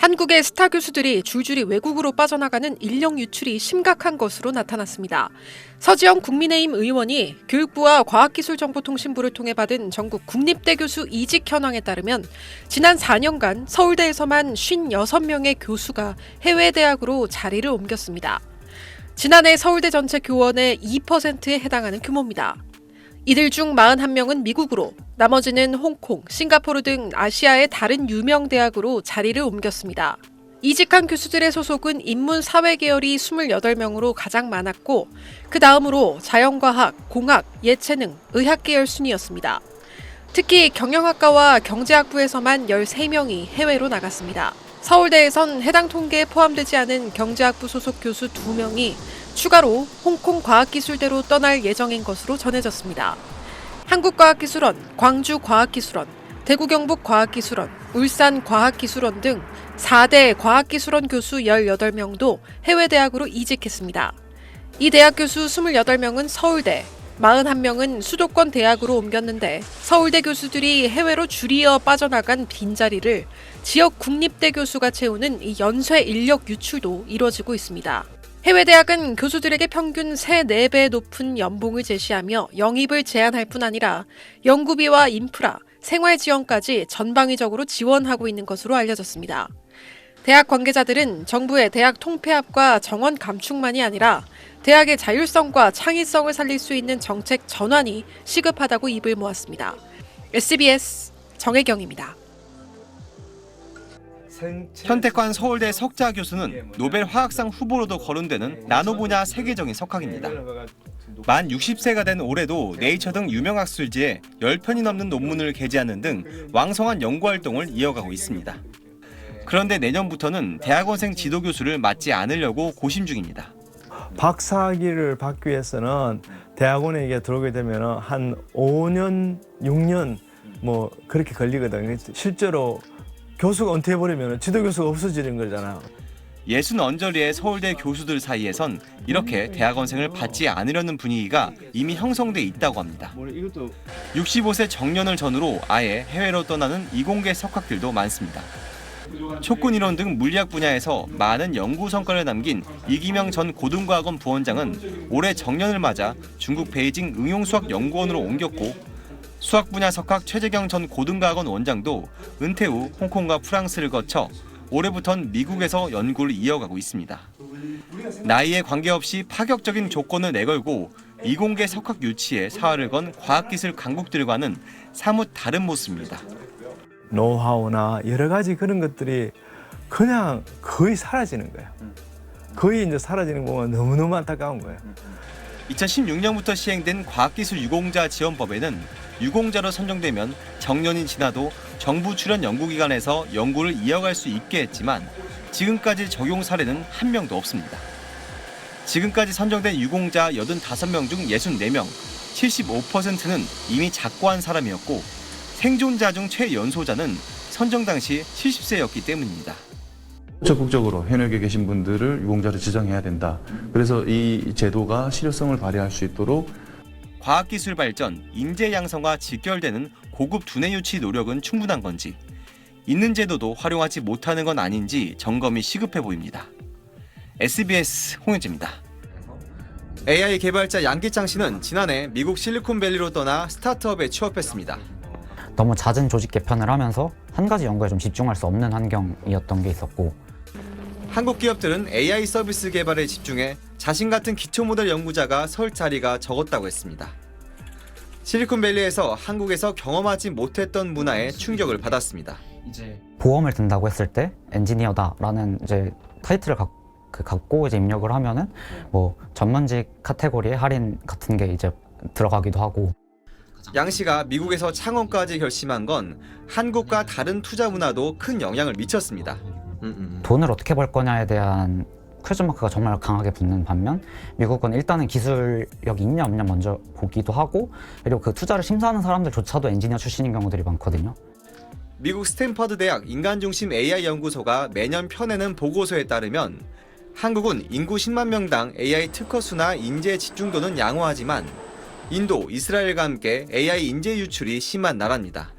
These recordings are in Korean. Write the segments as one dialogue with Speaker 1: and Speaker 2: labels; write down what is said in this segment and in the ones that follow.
Speaker 1: 한국의 스타 교수들이 줄줄이 외국으로 빠져나가는 인력 유출이 심각한 것으로 나타났습니다. 서지영 국민의힘 의원이 교육부와 과학기술정보통신부를 통해 받은 전국 국립대 교수 이직 현황에 따르면 지난 4년간 서울대에서만 56명의 교수가 해외 대학으로 자리를 옮겼습니다. 지난해 서울대 전체 교원의 2%에 해당하는 규모입니다. 이들 중 41명은 미국으로, 나머지는 홍콩, 싱가포르 등 아시아의 다른 유명 대학으로 자리를 옮겼습니다. 이직한 교수들의 소속은 인문사회 계열이 28명으로 가장 많았고 그 다음으로 자연과학, 공학, 예체능, 의학 계열 순이었습니다. 특히 경영학과와 경제학부에서만 13명이 해외로 나갔습니다. 서울대에선 해당 통계에 포함되지 않은 경제학부 소속 교수 2명이 추가로 홍콩 과학기술대로 떠날 예정인 것으로 전해졌습니다. 한국과학기술원, 광주과학기술원, 대구경북과학기술원, 울산과학기술원 등 4대 과학기술원 교수 18명도 해외 대학으로 이직했습니다. 이 대학 교수 28명은 서울대, 41명은 수도권 대학으로 옮겼는데 서울대 교수들이 해외로 줄이어 빠져나간 빈자리를 지역 국립대 교수가 채우는 이 연쇄 인력 유출도 이뤄지고 있습니다. 해외 대학은 교수들에게 평균 3-4배 높은 연봉을 제시하며 영입을 제한할 뿐 아니라 연구비와 인프라, 생활 지원까지 전방위적으로 지원하고 있는 것으로 알려졌습니다. 대학 관계자들은 정부의 대학 통폐합과 정원 감축만이 아니라 대학의 자율성과 창의성을 살릴 수 있는 정책 전환이 시급하다고 입을 모았습니다. SBS 정혜경입니다.
Speaker 2: 현택관 서울대 석자 교수는 노벨 화학상 후보로도 거론되는 나노 분야 세계적인 석학입니다. 만 60세가 된 올해도 네이처 등 유명 학술지에 10편이 넘는 논문을 게재하는 등 왕성한 연구활동을 이어가고 있습니다. 그런데 내년부터는 대학원생 지도교수를 맡지 않으려고 고심 중입니다.
Speaker 3: 박사학위를 받기 위해서는 대학원에 들어오게 되면 한 5년, 6년 뭐 그렇게 걸리거든요. 실제로 교수가 은퇴해버리면 지도교수가 없어지는 거잖아요.
Speaker 2: 60 언저리의 서울대 교수들 사이에선 이렇게 대학원생을 받지 않으려는 분위기가 이미 형성돼 있다고 합니다. 65세 정년을 전후로 아예 해외로 떠나는 이공계 석학들도 많습니다. 촉군 이론 등 물리학 분야에서 많은 연구 성과를 남긴 이기명 전 고등과학원 부원장은 올해 정년을 맞아 중국 베이징 응용수학연구원으로 옮겼고 수학 분야 석학 최재경 전 고등과학원 원장도 은퇴 후 홍콩과 프랑스를 거쳐 올해부턴 미국에서 연구를 이어가고 있습니다. 나이에 관계없이 파격적인 조건을 내걸고 이공계 석학 유치에 사활을 건 과학기술 강국들과는 사뭇 다른 모습입니다.
Speaker 3: 노하우나 여러 가지 그런 것들이 그냥 거의 사라지는 거예요. 거의 이제 사라지는 거 보면 너무너무 안타까운 거예요.
Speaker 2: 2016년부터 시행된 과학기술 유공자 지원법에는 유공자로 선정되면 정년이 지나도 정부 출연 연구기관에서 연구를 이어갈 수 있게 했지만 지금까지 적용 사례는 한 명도 없습니다. 지금까지 선정된 유공자 85명 중 64명, 75%는 이미 작고한 사람이었고 생존자 중 최연소자는 선정 당시 70세였기 때문입니다.
Speaker 4: 적극적으로 현역에 계신 분들을 유공자로 지정해야 된다. 그래서 이 제도가 실효성을 발휘할 수 있도록
Speaker 2: 과학기술 발전, 인재 양성과 직결되는 고급 두뇌 유치 노력은 충분한 건지 있는 제도도 활용하지 못하는 건 아닌지 점검이 시급해 보입니다. SBS 홍현지입니다.
Speaker 5: AI 개발자 양기창 씨는 지난해 미국 실리콘밸리로 떠나 스타트업에 취업했습니다.
Speaker 6: 너무 잦은 조직 개편을 하면서 한 가지 연구에 좀 집중할 수 없는 환경이었던 게 있었고
Speaker 5: 한국 기업들은 AI 서비스 개발에 집중해 자신 같은 기초 모델 연구자가 설 자리가 적었다고 했습니다. 실리콘밸리에서 한국에서 경험하지 못했던 문화에 충격을 받았습니다.
Speaker 6: 보험을 든다고 했을 때 엔지니어다라는 이제 타이틀을 갖고 이제 입력을 하면은 뭐 전문직 카테고리에 할인 같은 게 이제 들어가기도 하고.
Speaker 5: 양 씨가 미국에서 창원까지 결심한 건 한국과 다른 투자 문화도 큰 영향을 미쳤습니다.
Speaker 6: 돈을 어떻게 벌 거냐에 대한 퀘스천 마크가 정말 강하게 붙는 반면 미국은 일단은 기술력이 있냐 없냐 먼저 보기도 하고 그리고 그 투자를 심사하는 사람들조차도 엔지니어 출신인 경우들이 많거든요.
Speaker 5: 미국 스탠퍼드 대학 인간중심 AI 연구소가 매년 펴내는 보고서에 따르면 한국은 인구 10만 명당 AI 특허 수나 인재 집중도는 양호하지만 인도, 이스라엘과 함께 AI 인재 유출이 심한 나라입니다.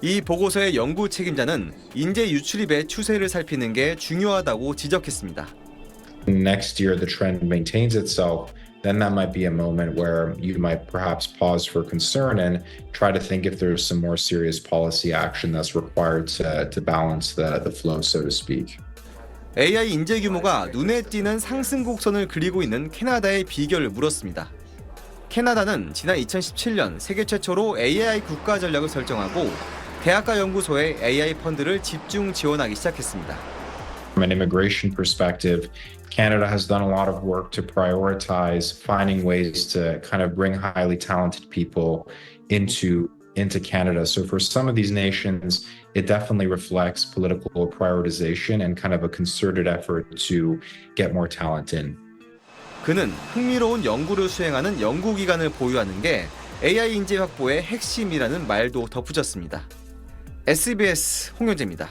Speaker 5: 이 보고서의 연구 책임자는 인재 유출입의 추세를 살피는 게 중요하다고 지적했습니다.
Speaker 7: Next year the trend maintains itself, then that might be a moment where you might perhaps pause for concern and try to think if there's some more serious policy action that's required to balance the flow, so to speak.
Speaker 5: AI 인재 규모가 눈에 띄는 상승 곡선을 그리고 있는 캐나다의 비결을 물었습니다. 캐나다는 지난 2017년 세계 최초로 AI 국가 전략을 설정하고 대학가 연구소에 AI 펀드를 집중 지원하기 시작했습니다.
Speaker 7: From an immigration perspective, Canada has done a lot of work to prioritize finding ways to kind of bring highly talented people into Canada. So for some of these nations, it definitely reflects political prioritization and kind of a concerted effort to get more talent in.
Speaker 5: 그는 흥미로운 연구를 수행하는 연구기관을 보유하는 게 AI 인재 확보의 핵심이라는 말도 덧붙였습니다. SBS 홍현재입니다.